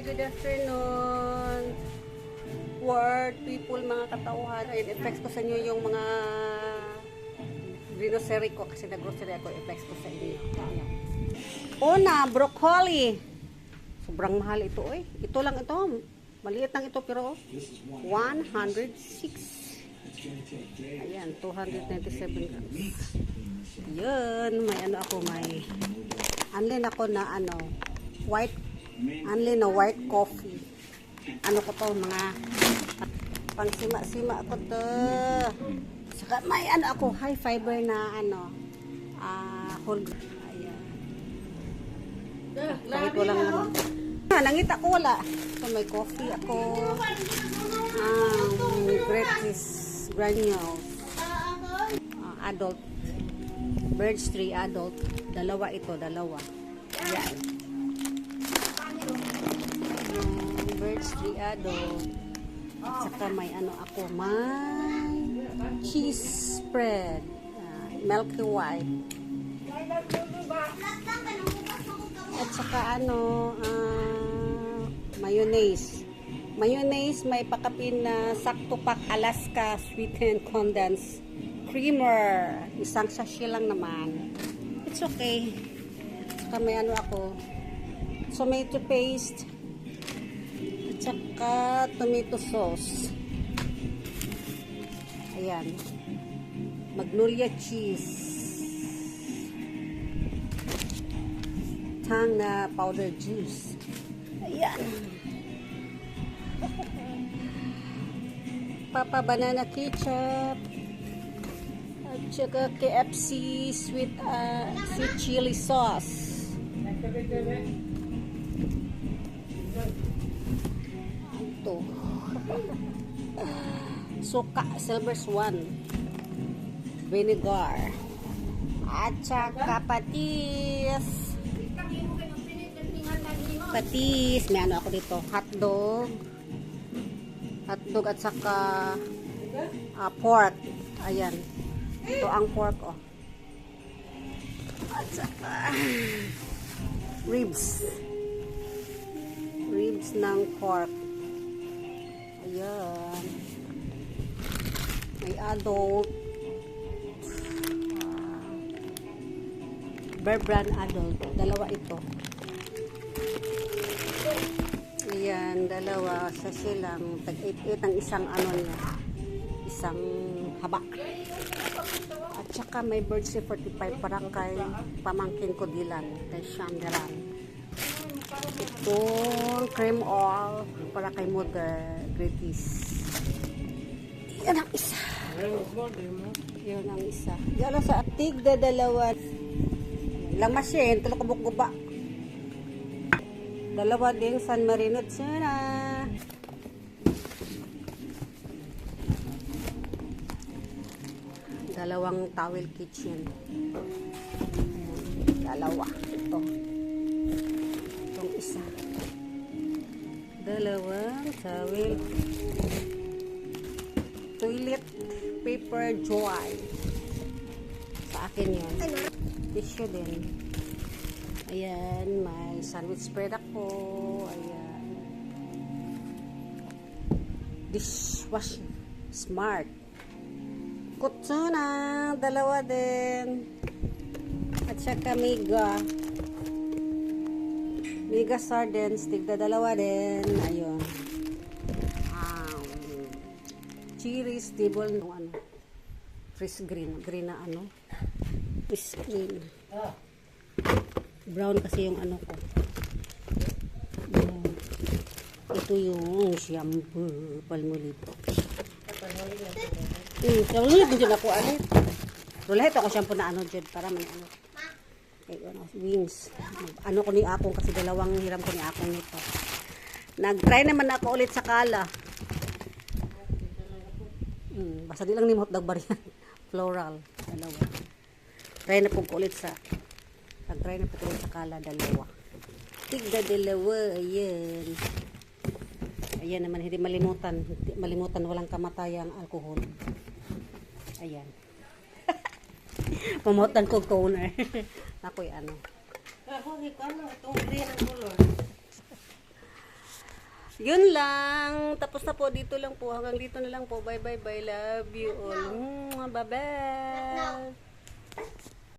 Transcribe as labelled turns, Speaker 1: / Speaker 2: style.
Speaker 1: good afternoon. World people, mga katauhan. I-flex ko sa inyo yung mga grocery ko kasi nag-grocery ako. I-flex ko sa inyo. Una, broccoli. Sobrang mahal ito eh. Ito lang ito. Maliit lang ito pero 106. Ayan, 297 grams. Yun, may ano ako, may anlin ako na ano, white, anlin na white coffee. Ano ko to, mga pang sima-sima ko to. Saka may ano ako, high fiber na ano, whole grain. Ayan. Kahit walang ano. Nangita ko wala. So may coffee ako. Breakfast granules. Adult. Birds 3 adult. Dalawa ito, dalawa. Yan. Birds 3 adult. At saka may ano ako, may cheese spread. Milky white. At saka ano, mayonnaise. Mayonnaise, may pakapin na sakto pak Alaska sweetened condensed creamer. Isang sachet lang naman. It's okay. Saka may ano ako, tomato paste. At saka tomato sauce. Ayan. Magnolia cheese. Tang na powder juice. Ayan. Papa banana ketchup. At saka KFC sweet chili sauce. Ito. Suka, silver swan. Vinegar. At saka patis. Patis. May ano ako dito. Hotdog. Hotdog at saka pork. Ayan. Ito ang pork, oh. At saka ribs. Ribs ng pork. Ayan. May adult. Bear Brand adult. Dalawa ito. Ayan, dalawa sa silang tag-8-8 ang isang ano niya. Isang haba. At saka may birds 45 para kay pamangkin ko Dilan, kay Shandaran. Itong cream oil para kay mother Gratis. Yan ang isa. Yan ang isa. Yan ang sa atig da dalawa. Lang masin, tulog kubok-kuba. Dalawa din San Marino Tsuna. Dalawang towel kitchen. Dalawa. Ito. Itong isa. Dalawang towel. Toilet paper joy. Sa akin yun. Tissue din. Ayan, may sandwich spread ako. Ayan. Dishwash smart. Kutsuna, dalawa din. At saka mega. Mega sardines, tigda dalawa din. Ayun. Chili stable no ano. Fresh green. Green na ano. Fresh green. Brown kasi yung ano ko. Ito yung shampoo. Palmolive. Palmolive din ako alit. Rulahet ako shampoo na ano dyan para man ano. Wings. Ano ko ni akong kasi dalawang hiram ko ni akong nito. Nag-try naman ako ulit sa Kala. Basta di lang ni Mahot Dagbarian. Floral. Dalawa. Try na po ulit sa Nag-try na po ulit sa Kala, dalawa. Tigda dalawa, ayan. Ayan naman, hindi malimutan. Hindi malimutan, walang kamatayang alcohol. Ayan. Pamutan ko toner. Ako'y ano. Itong green ang color. Yun lang. Tapos na po. Dito lang po. Hanggang dito na lang po. Bye, bye, bye. Love you all. Bye, bye.